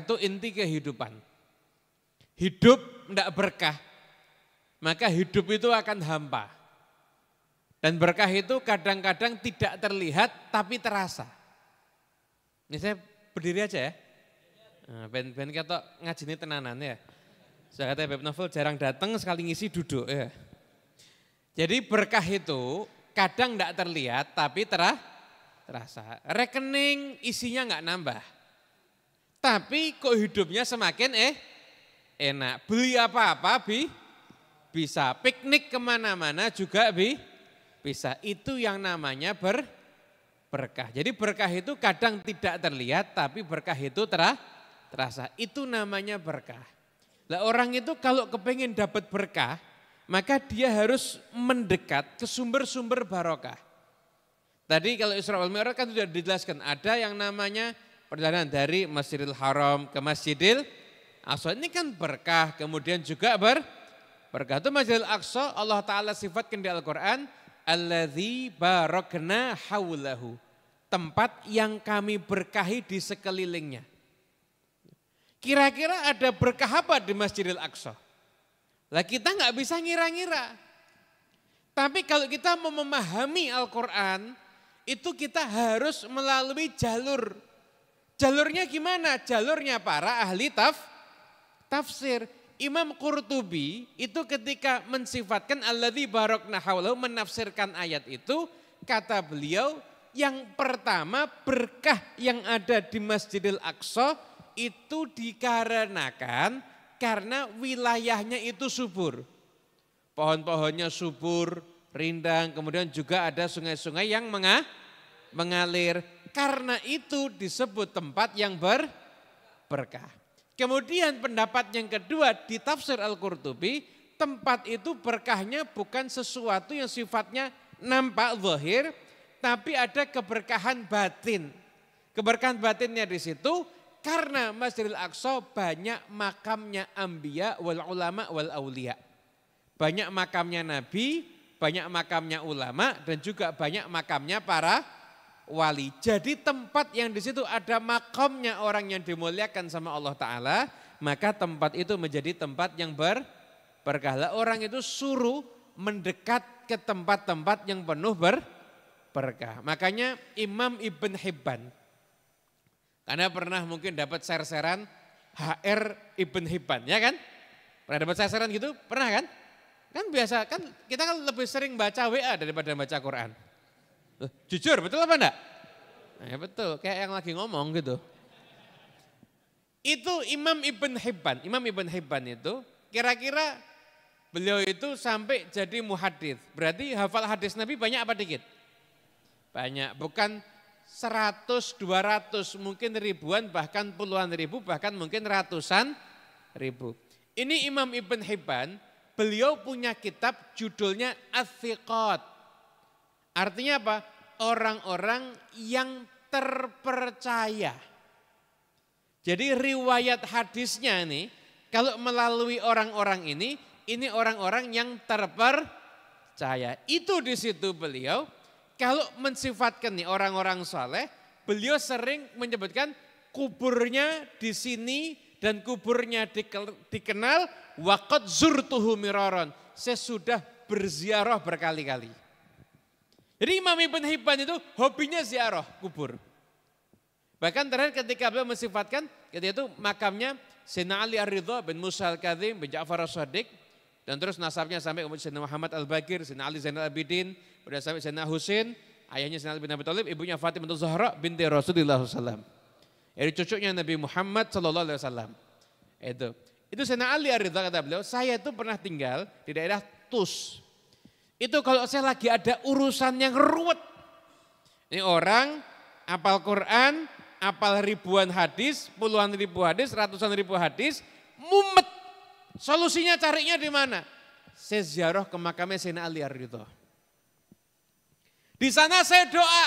itu inti kehidupan. Hidup tidak berkah, maka hidup itu akan hampa. Dan berkah itu kadang-kadang tidak terlihat tapi terasa. Ini saya berdiri aja ya. Ben ketok ngajini tenanan ya. Saya kata Beb Novel jarang datang, sekali ngisi duduk ya. Jadi berkah itu kadang tidak terlihat tapi terasa. Rekening isinya nggak nambah. Tapi kok hidupnya semakin enak. Beli apa-apa bisa. Piknik kemana-mana juga bisa. Itu yang namanya berkah. Jadi berkah itu kadang tidak terlihat tapi berkah itu terasa. Itu namanya berkah. Lah orang itu kalau kepengen dapat berkah, maka dia harus mendekat ke sumber-sumber barokah. Tadi kalau Isra wal Mi'raj kan sudah dijelaskan, ada yang namanya perjalanan dari Masjidil Haram ke Masjidil Aqsa. Ini kan berkah, kemudian juga berkah. Itu Masjidil Aqsa Allah Ta'ala sifatkan di Al-Quran, alladzi barakna haulahu. Tempat yang kami berkahi di sekelilingnya. Kira-kira ada berkah apa di Masjidil Aqsa? Lah kita nggak bisa ngira-ngira. Tapi kalau kita mau memahami Al-Quran, itu kita harus melalui jalur. Jalurnya gimana? Jalurnya para ahli tafsir. Imam Qurtubi itu ketika mensifatkan alladzi barakna haulahu, menafsirkan ayat itu, kata beliau, yang pertama berkah yang ada di Masjidil Aqsa itu dikarenakan karena wilayahnya itu subur. Pohon-pohonnya subur, rindang, kemudian juga ada sungai-sungai yang mengalir. Karena itu disebut tempat yang berkah. Kemudian pendapat yang kedua di tafsir Al-Qurtubi, tempat itu berkahnya bukan sesuatu yang sifatnya nampak zahir, tapi ada keberkahan batin. Keberkahan batinnya di situ karena Masjidil Aqsa banyak makamnya anbiya wal ulama wal aulia. Banyak makamnya nabi, banyak makamnya ulama dan juga banyak makamnya para wali. Jadi tempat yang di situ ada makamnya orang yang dimuliakan sama Allah Ta'ala, maka tempat itu menjadi tempat yang berkah. Orang itu suruh mendekat ke tempat-tempat yang penuh berkah. Makanya Imam Ibn Hibban, karena pernah mungkin dapat share-sharean HR Ibn Hibban, ya kan? Pernah dapat share-sharean gitu? Pernah kan? Kan biasa, kan kita kan lebih sering baca WA daripada baca Quran. Jujur, betul apa enggak? Nah, ya betul, kayak yang lagi ngomong gitu. Itu Imam Ibn Hibban. Imam Ibn Hibban itu kira-kira beliau itu sampai jadi muhadits. Berarti hafal hadis Nabi banyak apa dikit? Banyak, bukan 100, 200, mungkin ribuan, bahkan puluhan ribu, bahkan mungkin ratusan ribu. Ini Imam Ibn Hibban, beliau punya kitab judulnya Ats-Tsiqat. Artinya apa? Orang-orang yang terpercaya. Jadi riwayat hadisnya ini, kalau melalui orang-orang ini orang-orang yang terpercaya. Itu di situ beliau, kalau mensifatkan nih orang-orang saleh, beliau sering menyebutkan kuburnya di sini dan kuburnya dikenal waqad zurtuhu miraron. Saya sudah berziarah berkali-kali. Jadi Imam Ibn Hibban itu hobinya ziarah kubur. Bahkan terakhir ketika beliau mensifatkan, ketika itu makamnya Sayyidina Ali Ar-Ridha bin Musa Al-Kadzim bin Ja'far As-Shadiq, dan terus nasabnya sampai Sayyidina Muhammad Al-Baqir, Sayyidina Ali Zainal Abidin, kemudian sampai Sayyidina Husain, ayahnya Sayyidina Ali bin Abi Thalib, ibunya Fatimah Zahra binti Rasulullah SAW. Jadi cucunya Nabi Muhammad SAW. Itu Sayyidina Ali Ar-Ridha kata beliau, saya itu pernah tinggal di daerah Tus. Itu kalau saya lagi ada urusan yang ruwet. Ini orang apal Quran, apal ribuan hadis, puluhan ribu hadis, ratusan ribu hadis, mumet. Solusinya carinya di mana? Saya ziarah ke makamnya Sayyidina Ali Ar-Ridha. Di sana saya doa.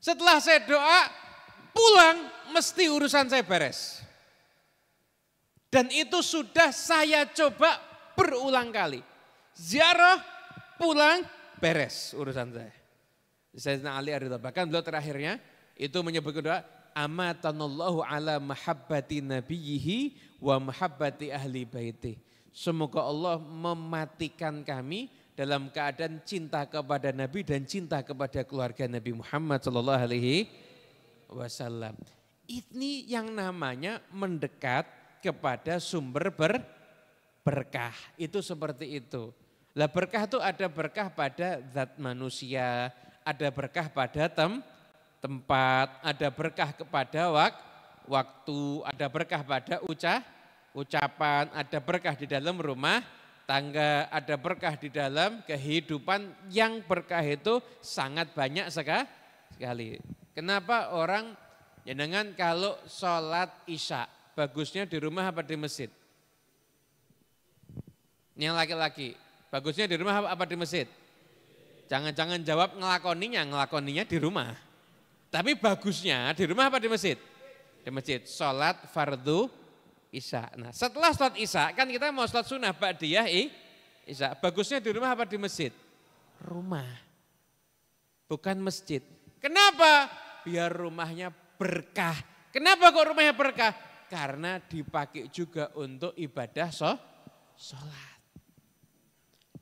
Setelah saya doa, pulang mesti urusan saya beres. Dan itu sudah saya coba berulang kali. Ziarah, pulang, beres urusan saya. Sayyidina Ali Ar-Ridha. Bahkan beliau terakhirnya itu menyebut doa, amatanallahu ala mahabbati nabiyhi wa mahabbati ahli baiti. Semoga Allah mematikan kami dalam keadaan cinta kepada Nabi dan cinta kepada keluarga Nabi Muhammad sallallahu alaihi wasallam. Ini yang namanya mendekat kepada sumber berkah. Itu seperti itu. Lah berkah itu ada berkah pada zat manusia, ada berkah pada tempat, ada berkah kepada waktu, ada berkah pada ucapan, ada berkah di dalam rumah tangga, ada berkah di dalam kehidupan. Yang berkah itu sangat banyak sekali. Kenapa orang jenengan kalau sholat isya bagusnya di rumah apa di masjid? Yang laki-laki bagusnya di rumah apa di masjid? Jangan-jangan jawab ngelakoninya di rumah. Tapi bagusnya di rumah apa di masjid? Di masjid. Sholat fardu isya. Nah setelah sholat isya kan kita mau sholat sunnah ba'diyah isya. Bagusnya di rumah apa di masjid? Rumah. Bukan masjid. Kenapa? Biar rumahnya berkah. Kenapa kok rumahnya berkah? Karena dipakai juga untuk ibadah sholat.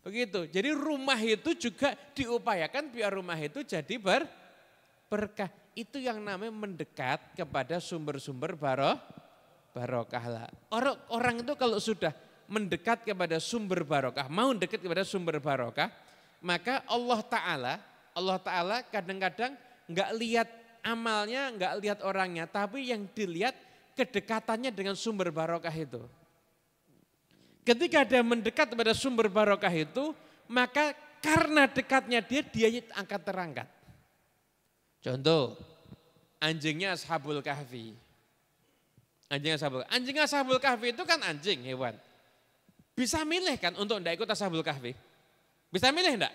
Begitu, jadi rumah itu juga diupayakan biar rumah itu jadi berkah. Itu yang namanya mendekat kepada sumber-sumber barokah lah. Orang itu kalau sudah mendekat kepada sumber barokah, mau dekat kepada sumber barokah, maka Allah Ta'ala kadang-kadang enggak lihat amalnya, enggak lihat orangnya, tapi yang dilihat kedekatannya dengan sumber barokah itu. Ketika dia mendekat kepada sumber barokah itu, maka karena dekatnya dia akan terangkat. Contoh, anjingnya Ashabul Kahfi. Anjing Ashabul Kahfi itu kan anjing, hewan. Bisa milih kan untuk tidak ikut Ashabul Kahfi? Bisa milih enggak?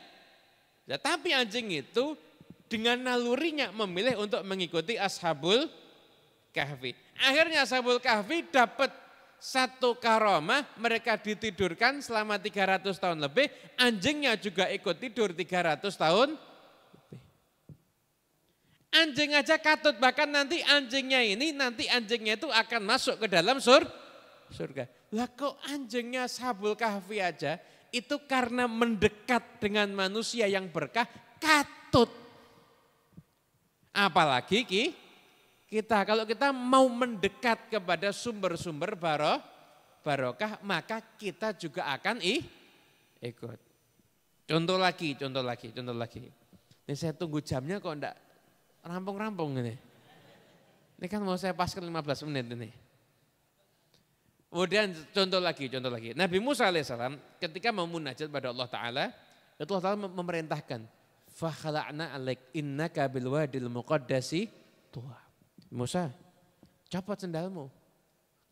Ya, tapi anjing itu dengan nalurinya memilih untuk mengikuti Ashabul Kahfi. Akhirnya Ashabul Kahfi dapat satu karomah, mereka ditidurkan selama 300 tahun lebih, anjingnya juga ikut tidur 300 tahun lebih. Anjing aja katut, bahkan nanti anjingnya itu akan masuk ke dalam surga. Lah kok anjingnya Ashabul Kahfi aja itu karena mendekat dengan manusia yang berkah katut. Apalagi kita, kalau kita mau mendekat kepada sumber-sumber barokah, maka kita juga akan ikut. Contoh lagi. Ini saya tunggu jamnya kok enggak rampung-rampung ini. Ini kan mau saya paskan 15 menit ini. Kemudian contoh lagi. Nabi Musa alaihissalam ketika mau munajat pada Allah Ta'ala, itu Allah Ta'ala memerintahkan, fakhala'na alaik innaka bilwadil muqaddasi tuwa. Musa, copot sendalmu.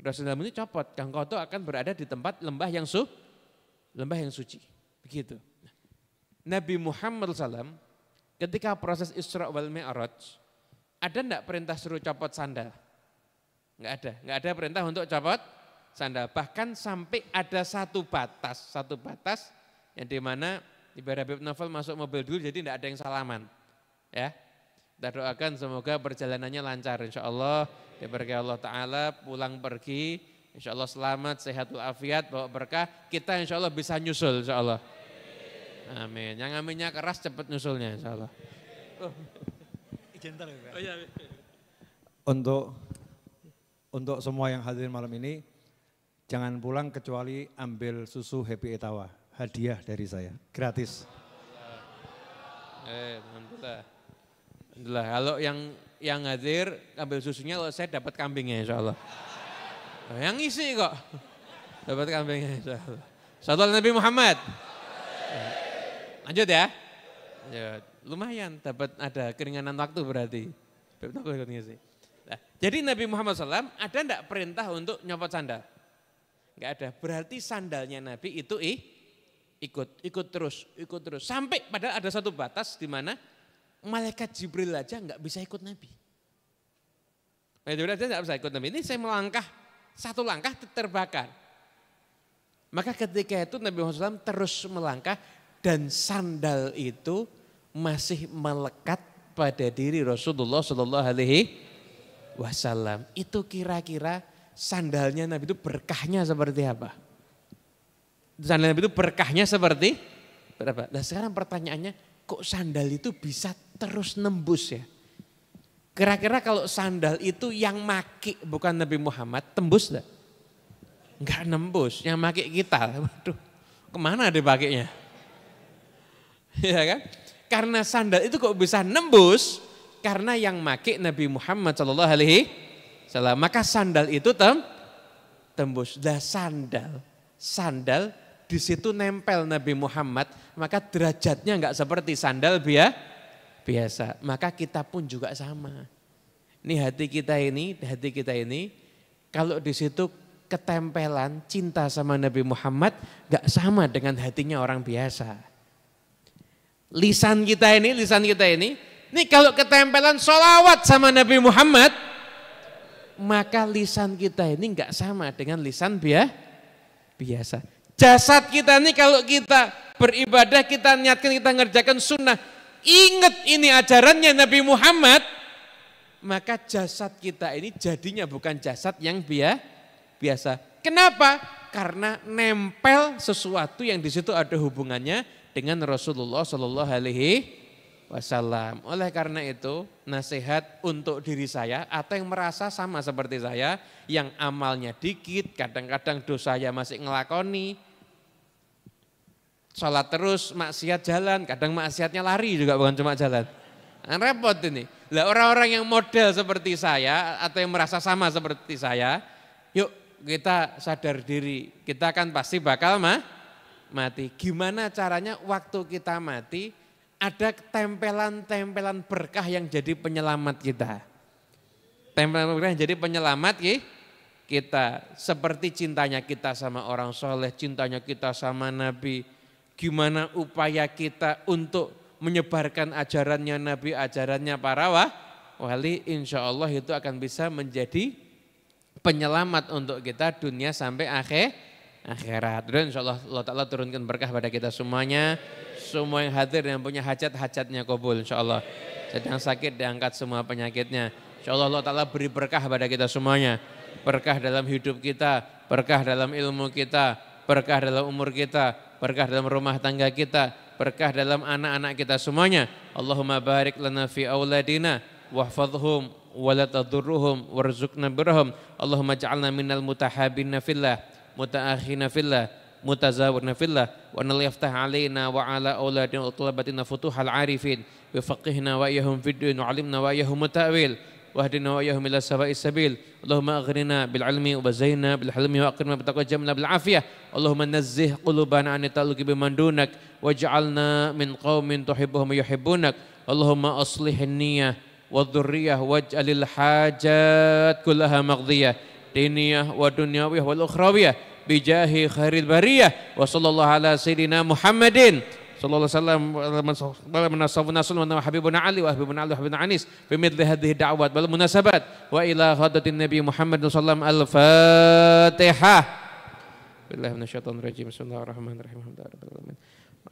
Udah sendalmu ini copot, engkau tuh akan berada di tempat lembah yang suci. Begitu. Nabi Muhammad SAW ketika proses Isra wal Mi'raj, ada enggak perintah suruh copot sandal? Enggak ada perintah untuk copot sandal. Bahkan sampai ada satu batas yang dimana ibarat Habib Novel masuk mobil dulu jadi enggak ada yang salaman. Ya. Kita doakan semoga perjalanannya lancar insya Allah, diberkahi Allah Ta'ala, pulang pergi, insya Allah selamat, sehat walafiat, bawa berkah, kita insya Allah bisa nyusul insya Allah. Amin, yang aminnya keras cepat nyusulnya insya Allah. Untuk semua yang hadir malam ini, jangan pulang kecuali ambil susu Happy Etawa, hadiah dari saya, gratis. Alhamdulillah. Kalau yang hadir ambil susunya, kalau saya dapat kambingnya insya Allah. Yang isi kok dapat kambingnya insya Allah. Sallallahu Nabi Muhammad. Lanjut ya. Lumayan dapat ada keringanan waktu berarti. Nah, jadi Nabi Muhammad SAW ada enggak perintah untuk nyopot sandal? Enggak ada. Berarti sandalnya Nabi itu ikut terus. Sampai padahal ada satu batas di mana malaikat Jibril aja enggak bisa ikut Nabi. Malaikat Jibril aja enggak bisa ikut Nabi. Ini saya melangkah, satu langkah terbakar. Maka ketika itu Nabi Muhammad SAW terus melangkah dan sandal itu masih melekat pada diri Rasulullah SAW. wasallam. Itu kira-kira sandalnya Nabi itu berkahnya seperti apa? Sandal Nabi itu berkahnya seperti berapa? Nah sekarang pertanyaannya, kok sandal itu bisa terus nembus ya? Kira-kira kalau sandal itu yang maki bukan Nabi Muhammad, tembus enggak? Enggak nembus, yang maki kita. Waduh, kemana dipakainya? Ya kan? Karena sandal itu kok bisa nembus, karena yang maki Nabi Muhammad sallallahu alaihi wasallam. Maka sandal itu tembus. Dah sandal di situ nempel Nabi Muhammad, maka derajatnya enggak seperti sandal biasa. Maka kita pun juga sama. Ini hati kita ini kalau di situ ketempelan cinta sama Nabi Muhammad enggak sama dengan hatinya orang biasa. Lisan kita ini kalau ketempelan sholawat sama Nabi Muhammad, maka lisan kita ini enggak sama dengan lisan biasa. Jasad kita ini kalau kita beribadah, kita niatkan, kita ngerjakan sunnah, ingat ini ajarannya Nabi Muhammad, maka jasad kita ini jadinya bukan jasad yang biasa. Kenapa? Karena nempel sesuatu yang di situ ada hubungannya dengan Rasulullah Shallallahu Alaihi Wasallam. Oleh karena itu nasihat untuk diri saya atau yang merasa sama seperti saya, yang amalnya dikit, kadang-kadang dosanya masih ngelakoni, sholat terus, maksiat jalan, kadang maksiatnya lari juga bukan cuma jalan. Repot ini. Lah orang-orang yang model seperti saya atau yang merasa sama seperti saya, yuk kita sadar diri, kita kan pasti bakal mati. Gimana caranya waktu kita mati ada tempelan-tempelan berkah yang jadi penyelamat kita. Tempelan berkah yang jadi penyelamat kita. Seperti cintanya kita sama orang soleh, cintanya kita sama Nabi. Gimana upaya kita untuk menyebarkan ajarannya Nabi, ajarannya para wali, insya Allah itu akan bisa menjadi penyelamat untuk kita dunia sampai akhirat. Dan insya Allah Allah Ta'ala turunkan berkah pada kita semuanya. Semua yang hadir yang punya hajat-hajatnya kabul insya Allah. Sedang sakit diangkat semua penyakitnya. Insya Allah Allah Ta'ala beri berkah pada kita semuanya. Berkah dalam hidup kita, berkah dalam ilmu kita, berkah dalam umur kita, berkah dalam rumah tangga kita, berkah dalam anak-anak kita semuanya. Allahumma barik lana fi auladina wahfadhum wala tadurruhum warzuqna birrahum. Allahumma ja'alna minal mutahabina fillah, mutaakhina fillah, mutazawirna fillah, wa nal yaftah alaina wa ala auladina wa talabatina futuhal arifin, wa faqihna wa iyahum fid din wa alimna wa iyahum ta'wil, wahdina wa iyahum ila sawa'is sabil. Allahumma aghnina bil ilmi wa zayyina bil hilmi wa aqrimna bil taqwa jamna bil afiyah. Allahumma nazzih qulubana an ta'alluqi biman dunak waj'alna min qaumin tuhibbuhum yuhibbunak. Allahumma aslihin niyyah wa dhurriyyah waj'alil hajat kullaha maqdiyah diniyah wa dunyawiyah wal ukhrawiyah bijahi khairil bariyah wa sallallahu ala sayyidina Muhammadin sallallahu alaihi wasallam wa habibuna Ali wa habibuna Anis bimithli hadhihi da'wat wal munasabat wa ila hadratin Nabi Muhammad sallallahu alaihi wasallam. Al-Fatihah. Billahi minasyaitonir rajim. Bismillahirrahmanirrahim. Alhamdulillahirabbil alamin.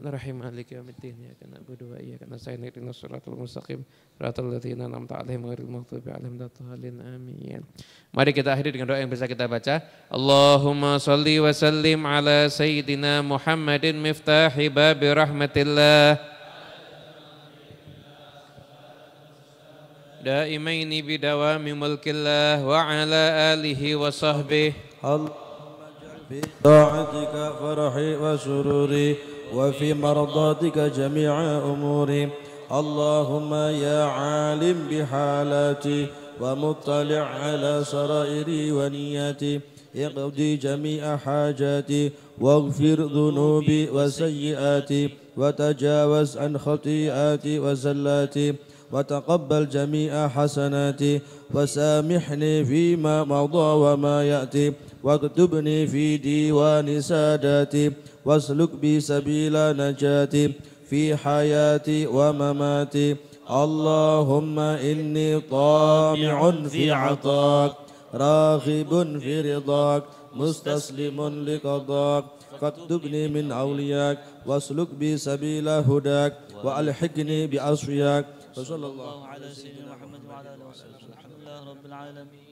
Maliki yaumiddin. Iyyaka na'budu wa iyyaka nasta'in. Ihdinas siratal mustaqim. Siratal ladzina an'amta 'alaihim ghairil maghdubi 'alaihim waladdallin. Amin. Mari kita akhiri dengan doa yang bisa kita baca. Allahumma shalli wa sallim ala sayyidina Muhammadin miftahi babi rahmatillah. Daimaini bidawami mulkillah wa ala alihi wa sahbihi. في طاعتك فرحي وسروري وفي مرضاتك جميع أموري. اللهم يا عالم بحالاتي ومطلع على سرائري ونياتي اقضي جميع حاجاتي واغفر ذنوبي وسيئاتي وتجاوز عن خطيئاتي وزلاتي وتقبل جميع حسناتي وسامحني فيما مضى وما يأتي واكتبني في ديوان ساداتي واسلك بي سبيل نجاتي في حياتي ومماتي. اللهم إني طامع في عطاك راغب في رضاك مستسلم لقضاك فاكتبني من أولياك واسلك بي سبيل هداك وألحقني بأصفياك. وصلى الله على سيدنا محمد وعلى آله وصحبه. رب العالمين